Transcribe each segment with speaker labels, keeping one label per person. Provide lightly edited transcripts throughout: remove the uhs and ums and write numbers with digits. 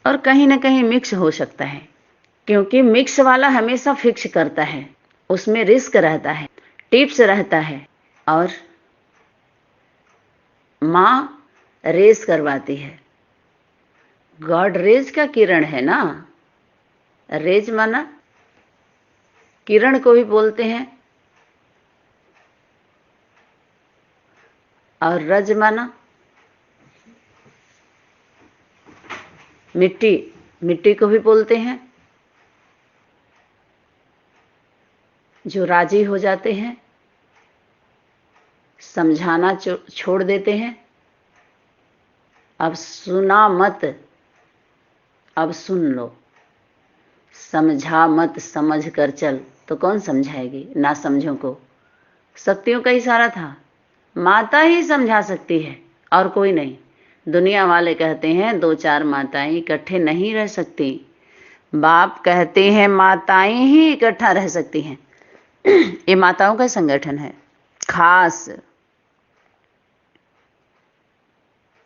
Speaker 1: और कहीं ना कहीं मिक्स हो सकता है, क्योंकि मिक्स वाला हमेशा फिक्स करता है, उसमें रिस्क रहता है, टिप्स रहता है, और माँ रेज करवाती है। गॉड रेज का किरण है ना, रेज माना किरण को भी बोलते हैं, और रज माना मिट्टी, मिट्टी को भी बोलते हैं, जो राजी हो जाते हैं, समझाना छोड़ देते हैं। अब सुना मत, अब सुन लो, समझा मत, समझ कर चल, तो कौन समझाएगी ना समझों को। शक्तियों का इशारा था, माता ही समझा सकती है और कोई नहीं। दुनिया वाले कहते हैं 2-4 माताएं इकट्ठे नहीं रह सकती, बाप कहते हैं माताएं ही इकट्ठा रह सकती हैं। ये माताओं का संगठन है खास।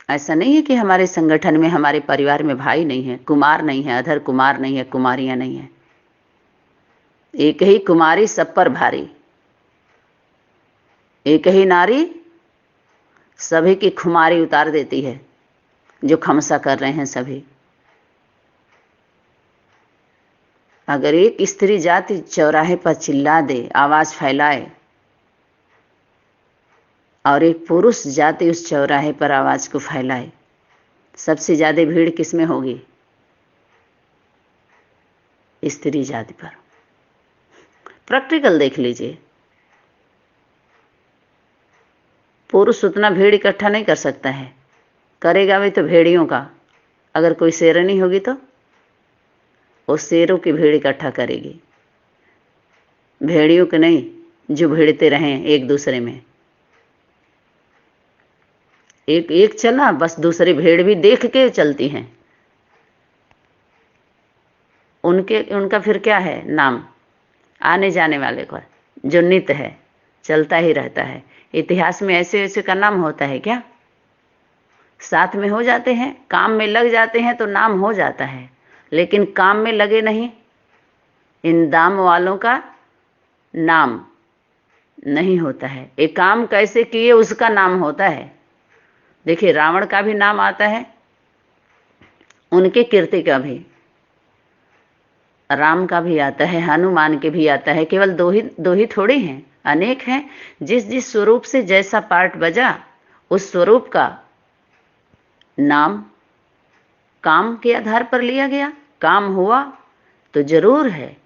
Speaker 1: ऐसा नहीं है कि हमारे संगठन में, हमारे परिवार में भाई नहीं है, कुमार नहीं है, अधर कुमार नहीं है, कुमारियां नहीं है। एक ही कुमारी सब पर भारी, एक ही नारी सभी की खुमारी उतार देती है, जो खमसा कर रहे हैं सभी। अगर एक स्त्री जाति चौराहे पर चिल्ला दे, आवाज फैलाए, और एक पुरुष जाति उस चौराहे पर आवाज को फैलाए, सबसे ज्यादा भीड़ किसमें होगी? स्त्री जाति पर। प्रैक्टिकल देख लीजिए, पुरुष उतना भीड़ इकट्ठा नहीं कर सकता है, करेगा भी तो भेड़ियों का। अगर कोई शेरनी होगी तो वो शेरों की भीड़ इकट्ठा करेगी, भेड़ियों के नहीं, जो भिड़ते रहें एक दूसरे में। एक एक चला, बस दूसरी भेड़ भी देख के चलती हैं। उनका फिर क्या है नाम? आने जाने वाले का जो नित्य है, चलता ही रहता है। इतिहास में ऐसे ऐसे का नाम होता है क्या? साथ में हो जाते हैं, काम में लग जाते हैं तो नाम हो जाता है, लेकिन काम में लगे नहीं, इन दाम वालों का नाम नहीं होता है। एक काम कैसे किए उसका नाम होता है। देखिए, रावण का भी नाम आता है, उनके कीर्ति का भी, राम का भी आता है, हनुमान के भी आता है। केवल दो ही थोड़ी हैं, अनेक हैं। जिस जिस स्वरूप से जैसा पार्ट बजा, उस स्वरूप का नाम काम के आधार पर लिया गया। काम हुआ तो जरूर है,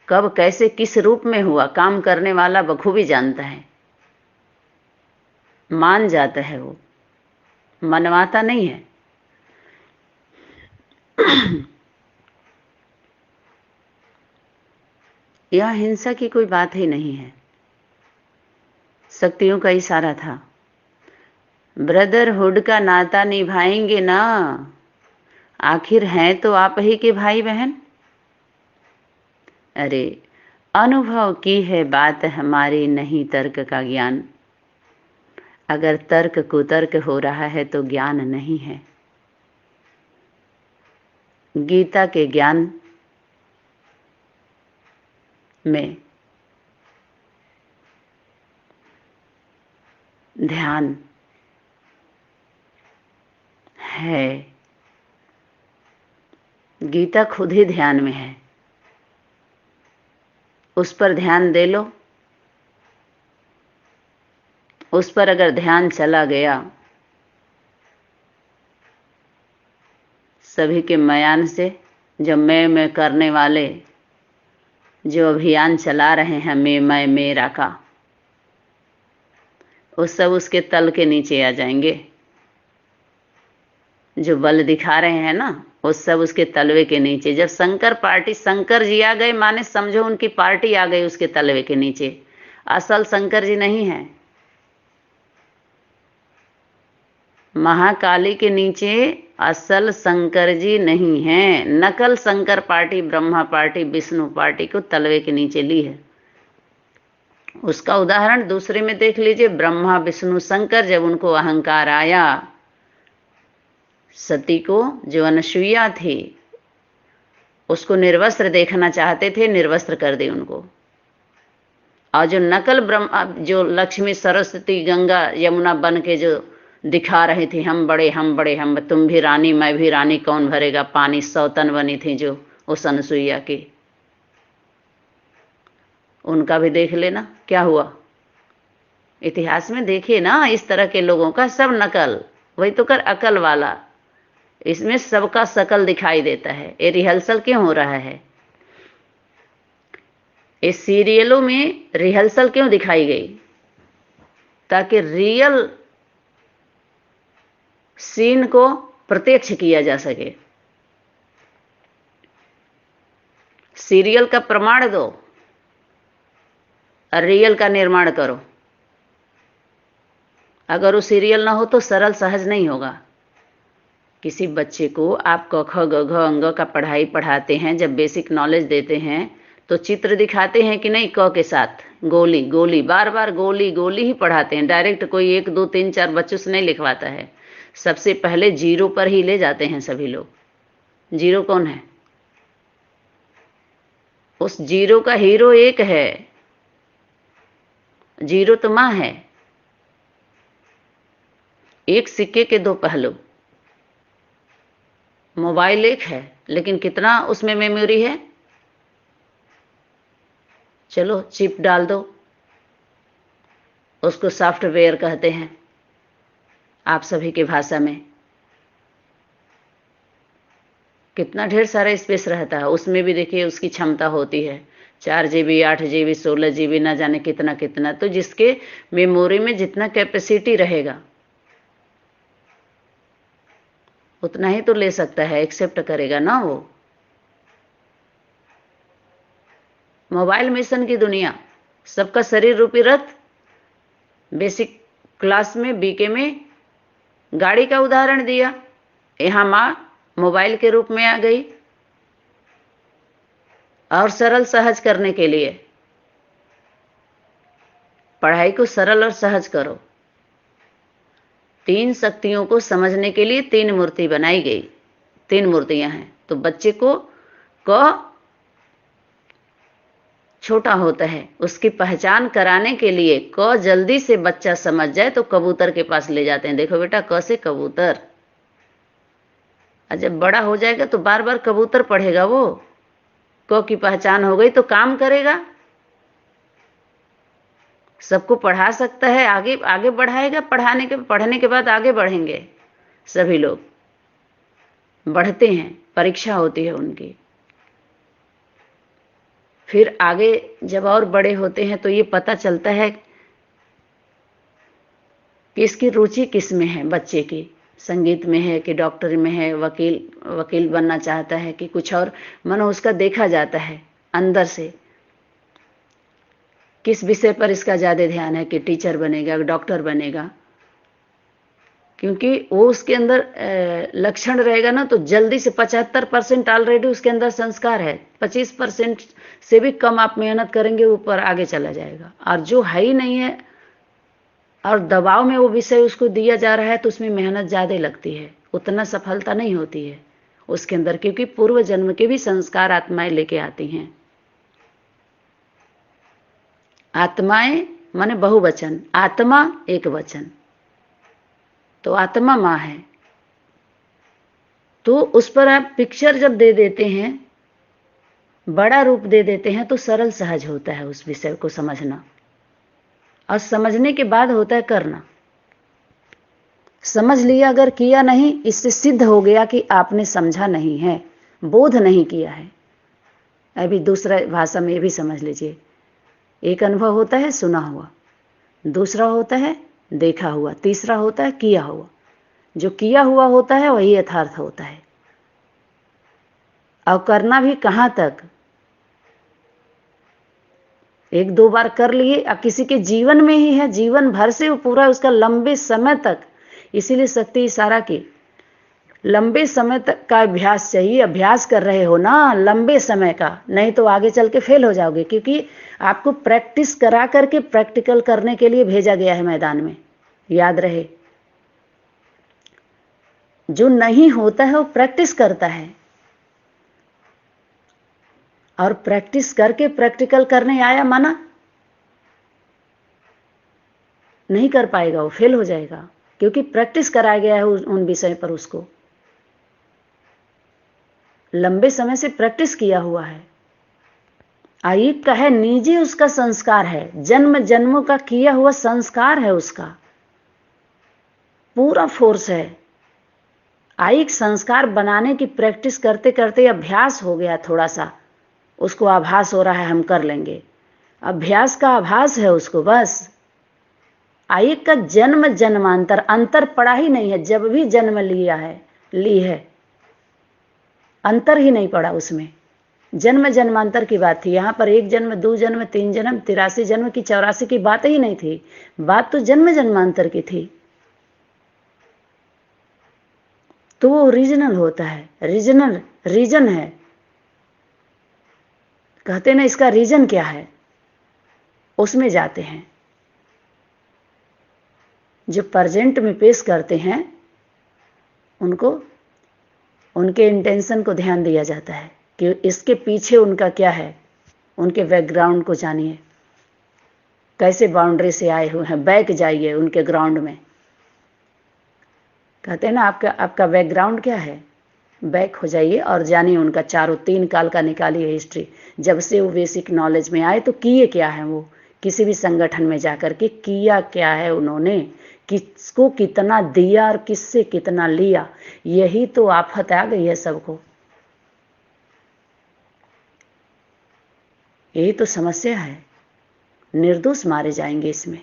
Speaker 1: कब कैसे किस रूप में हुआ, काम करने वाला बखूबी जानता है, मान जाता है, वो मनवाता नहीं है। यह हिंसा की कोई बात ही नहीं है, शक्तियों का इशारा था। ब्रदरहुड का नाता निभाएंगे ना, आखिर हैं तो आप ही के भाई बहन। अरे, अनुभव की है बात हमारी, नहीं तर्क का ज्ञान। अगर तर्क कुतर्क हो रहा है तो ज्ञान नहीं है। गीता के ज्ञान में ध्यान है, गीता खुद ही ध्यान में है, उस पर ध्यान दे लो। उस पर अगर ध्यान चला गया, सभी के मयान से, जो मैं करने वाले जो अभियान चला रहे हैं, मैं मेरा का, वो सब उसके तल के नीचे आ जाएंगे। जो बल दिखा रहे हैं ना, वो सब उसके तलवे के नीचे। जब शंकर जी आ गए, माने समझो उनकी पार्टी आ गई उसके तलवे के नीचे। असल शंकर जी नहीं है, महाकाली के नीचे असल शंकर जी नहीं है। नकल Shankar party, Brahma party, Vishnu party को तलवे के नीचे ली है। उसका उदाहरण दूसरे में देख लीजिए। ब्रह्मा विष्णु शंकर, जब उनको अहंकार आया सती को, जो अनसुईया थी, उसको निर्वस्त्र देखना चाहते थे, निर्वस्त्र कर दी उनको। और जो नकल ब्रह्मा, जो लक्ष्मी सरस्वती गंगा यमुना बन के जो दिखा रही थी, हम बड़े हम बड़े हम, तुम भी रानी मैं भी रानी, कौन भरेगा पानी, सौतन बनी थी जो उस अनसुईया की, उनका भी देख लेना क्या हुआ। इतिहास में देखिए ना, इस तरह के लोगों का सब नकल, वही तो कर अकल वाला, इसमें सबका शकल दिखाई देता है। ये रिहर्सल क्यों हो रहा है, इस सीरियलों में रिहर्सल क्यों दिखाई गई, ताकि रियल सीन को प्रत्यक्ष किया जा सके। सीरियल का प्रमाण दो और रियल का निर्माण करो। अगर वो सीरियल ना हो तो सरल सहज नहीं होगा। किसी बच्चे को आप क ख ग घ अंग का पढ़ाई पढ़ाते हैं, जब बेसिक नॉलेज देते हैं तो चित्र दिखाते हैं कि नहीं, क के साथ गोली गोली, बार बार गोली गोली ही पढ़ाते हैं। डायरेक्ट कोई 1 2 3 4 बच्चों से नहीं लिखवाता है, सबसे पहले जीरो पर ही ले जाते हैं सभी लोग। जीरो कौन है, उस जीरो का हीरो एक है, जीरो तो मां है। एक सिक्के के दो पहलू, मोबाइल एक है लेकिन कितना उसमें मेमोरी है, चलो चिप डाल दो, उसको सॉफ्टवेयर कहते हैं आप सभी की भाषा में। कितना ढेर सारा स्पेस रहता है उसमें भी, देखिए उसकी क्षमता होती है 4 GB 8 GB 16 GB, ना जाने कितना कितना। तो जिसके मेमोरी में जितना कैपेसिटी रहेगा उतना ही तो ले सकता है, एक्सेप्ट करेगा ना वो। मोबाइल मिशन की दुनिया, सबका शरीर रूपी रथ। बेसिक क्लास में बीके में गाड़ी का उदाहरण दिया, यहां मां मोबाइल के रूप में आ गई। और सरल सहज करने के लिए, पढ़ाई को सरल और सहज करो। 3 शक्तियों को समझने के लिए 3 मूर्ति बनाई गई, 3 मूर्तियां हैं। तो बच्चे को क छोटा होता है, उसकी पहचान कराने के लिए क जल्दी से बच्चा समझ जाए तो कबूतर के पास ले जाते हैं, देखो बेटा क से कबूतर। और जब बड़ा हो जाएगा तो बार बार कबूतर पढ़ेगा वो, क की पहचान हो गई तो काम करेगा, सबको पढ़ा सकता है, आगे आगे बढ़ाएगा। पढ़ने के बाद आगे बढ़ेंगे सभी लोग, बढ़ते हैं, परीक्षा होती है उनकी। फिर आगे जब और बड़े होते हैं तो ये पता चलता है कि इसकी रुचि किस में है बच्चे की, संगीत में है कि डॉक्टर में है, वकील बनना चाहता है कि कुछ और, मानो उसका देखा जाता है अंदर से किस विषय पर इसका ज्यादा ध्यान है, कि टीचर बनेगा, डॉक्टर बनेगा। क्योंकि वो उसके अंदर लक्षण रहेगा ना, तो जल्दी से 75% ऑलरेडी उसके अंदर संस्कार है, 25% से भी कम आप मेहनत करेंगे ऊपर आगे चला जाएगा। और जो है ही नहीं है और दबाव में वो विषय उसको दिया जा रहा है तो उसमें मेहनत ज्यादा लगती है, उतना सफलता नहीं होती है उसके अंदर, क्योंकि पूर्व जन्म के भी संस्कार आत्माएं लेके आती हैं। आत्माएं माने बहुवचन, आत्मा एक वचन, तो आत्मा मां है। तो उस पर आप पिक्चर जब दे देते हैं, बड़ा रूप दे देते हैं, तो सरल सहज होता है उस विषय को समझना। और समझने के बाद होता है करना। समझ लिया अगर किया नहीं, इससे सिद्ध हो गया कि आपने समझा नहीं है, बोध नहीं किया है। अभी दूसरा भाषा में ये भी समझ लीजिए, एक अनुभव होता है सुना हुआ, दूसरा होता है देखा हुआ, तीसरा होता है किया हुआ। जो किया हुआ होता है वही यथार्थ होता है। और करना भी कहां तक, 1 2 बार कर लिए, अब किसी के जीवन में ही है, जीवन भर से वो पूरा उसका लंबे समय तक। इसीलिए शक्ति इशारा की लंबे समय तक का अभ्यास चाहिए। अभ्यास कर रहे हो ना लंबे समय का, नहीं तो आगे चल के फेल हो जाओगे, क्योंकि आपको प्रैक्टिस करा करके प्रैक्टिकल करने के लिए भेजा गया है मैदान में, याद रहे। जो नहीं होता है वो प्रैक्टिस करता है, और प्रैक्टिस करके प्रैक्टिकल करने आया माना नहीं कर पाएगा, वो फेल हो जाएगा, क्योंकि प्रैक्टिस कराया गया है उन विषय पर, उसको लंबे समय से प्रैक्टिस किया हुआ है। आइक का है निजी, उसका संस्कार है, जन्म जन्मों का किया हुआ संस्कार है, उसका पूरा फोर्स है। आइक संस्कार बनाने की प्रैक्टिस करते करते अभ्यास हो गया, थोड़ा सा उसको आभास हो रहा है हम कर लेंगे, अभ्यास का आभास है उसको बस। आइक का जन्म जन्मांतर अंतर पड़ा ही नहीं है, जब भी जन्म लिया है ली है अंतर ही नहीं पड़ा उसमें। जन्म जन्मांतर की बात थी, यहां पर 1 जन्म 2 जन्म 3 जन्म 83 जन्म की 84 की बात ही नहीं थी, बात तो जन्म जन्मांतर की थी। तो वो ओरिजिनल होता है, रीजनल रीजन है, कहते ना इसका रीजन क्या है, उसमें जाते हैं। जो प्रेजेंट में पेश करते हैं उनको, उनके इंटेंशन को ध्यान दिया जाता है कि इसके पीछे उनका क्या है, उनके बैकग्राउंड को जानिए, कैसे बाउंड्री से आए हुए हैं, बैक जाइए उनके ग्राउंड में। कहते हैं ना आपका बैकग्राउंड क्या है, बैक हो जाइए और जानिए उनका चारों 3 काल का निकालिए हिस्ट्री। जब से वो बेसिक नॉलेज में आए तो किए क्या है, वो किसी भी संगठन में जाकर के किया क्या है उन्होंने, किसको कितना दिया और किससे कितना लिया, यही तो आफत आ गई है सबको, यही तो समस्या है। निर्दोष मारे जाएंगे इसमें,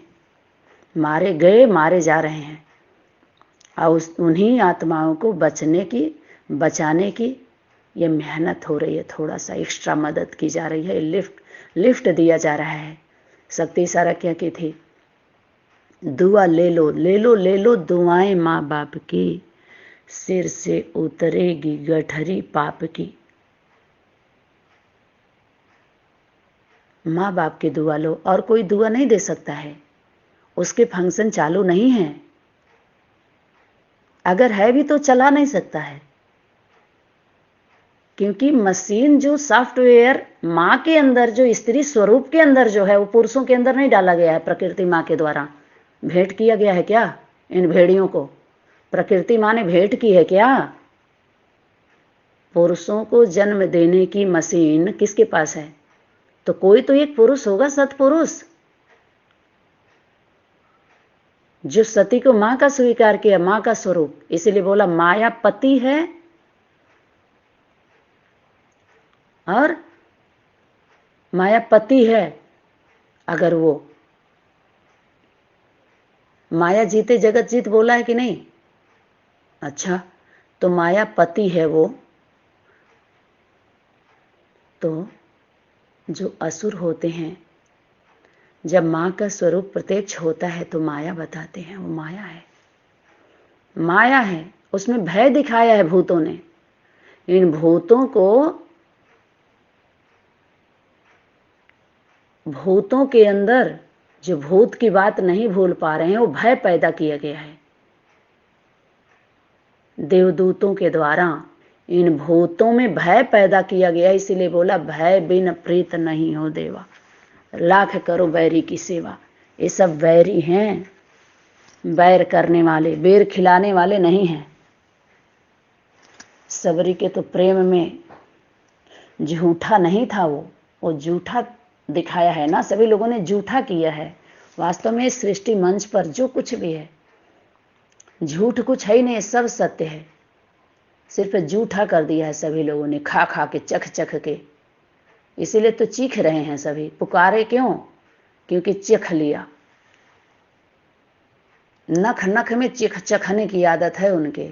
Speaker 1: मारे गए मारे जा रहे हैं, और उन्हीं आत्माओं को बचाने की ये मेहनत हो रही है, थोड़ा सा एक्स्ट्रा मदद की जा रही है, लिफ्ट दिया जा रहा है। शक्ति इशारा क्या की थी, दुआ ले लो ले लो ले लो दुआएं माँ बाप की, सिर से उतरेगी गठरी पाप की। माँ बाप की दुआ लो, और कोई दुआ नहीं दे सकता है, उसके फंक्शन चालू नहीं है, अगर है भी तो चला नहीं सकता है, क्योंकि मशीन जो सॉफ्टवेयर माँ के अंदर, जो स्त्री स्वरूप के अंदर जो है, वो पुरुषों के अंदर नहीं डाला गया है, प्रकृति माँ के द्वारा भेंट किया गया है क्या इन भेड़ियों को, प्रकृति माँ ने भेंट की है क्या। पुरुषों को जन्म देने की मशीन किसके पास है, तो कोई तो एक पुरुष होगा, सतपुरुष, जो सती को मां का स्वीकार किया, मां का स्वरूप, इसीलिए बोला माया पति है और मायापति है। अगर वो माया जीते जगत जीत बोला है कि नहीं, अच्छा, तो मायापति है वो, तो जो असुर होते हैं, जब मां का स्वरूप प्रत्यक्ष होता है तो माया बताते हैं, वो माया है, माया है, उसमें भय दिखाया है भूतों ने। इन भूतों के अंदर जो भूत की बात नहीं भूल पा रहे हैं, वो भय पैदा किया गया है देवदूतों के द्वारा, इन भूतों में भय पैदा किया गया, इसीलिए बोला भय बिन प्रीत नहीं हो देवा, लाख करो बैरी की सेवा। ये सब बैरी हैं, बैर करने वाले, बेर खिलाने वाले नहीं हैं। सबरी के तो प्रेम में झूठा नहीं था, वो झूठा दिखाया है ना, सभी लोगों ने झूठा किया है। वास्तव में सृष्टि मंच पर जो कुछ भी है, झूठ कुछ है ही नहीं, सब सत्य है, सिर्फ झूठा कर दिया है सभी लोगों ने, खा खा के, चख चख के। इसीलिए तो चीख रहे हैं सभी, पुकारे क्यों, क्योंकि चख लिया, नख नख में चखने की आदत है उनके,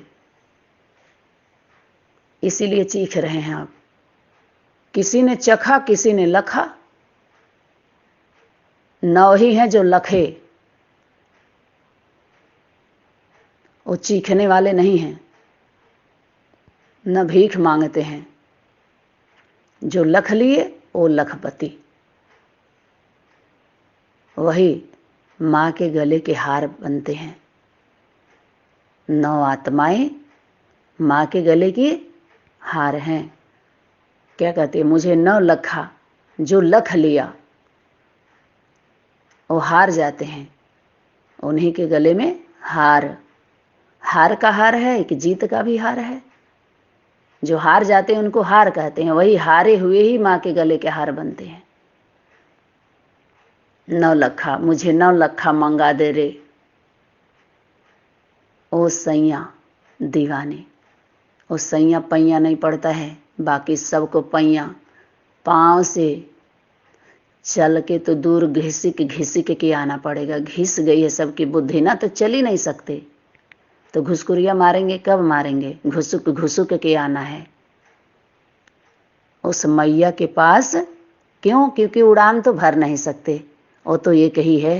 Speaker 1: इसीलिए चीख रहे हैं आप। किसी ने चखा, किसी ने लखा, 9 ही हैं जो लखे, वो चीखने वाले नहीं हैं, न भीख मांगते हैं, जो लख लिए वो लखपति, वही मां के गले के हार बनते हैं। 9 आत्माएं माँ के गले की हार हैं। क्या कहते हैं, मुझे 9 लखा, जो लख लिया वो हार जाते हैं, उन्हीं के गले में हार। हार का हार है कि जीत का भी हार है। जो हार जाते हैं उनको हार कहते हैं, वही हारे हुए ही माँ के गले के हार बनते हैं। 9 लखा, मुझे 9 लखा मंगा दे रे ओ सैया दीवाने। ओ सैया पैया नहीं पड़ता है, बाकी सबको पैया। पाँव से चल के तो दूर घिसिक के आना पड़ेगा। घिस गई है सबकी बुद्धि ना, तो चल ही नहीं सकते। तो घुसकुरिया मारेंगे, कब मारेंगे, घुसुक के आना है उस मैया के पास। क्यों? क्योंकि उड़ान तो भर नहीं सकते। वो तो एक ही है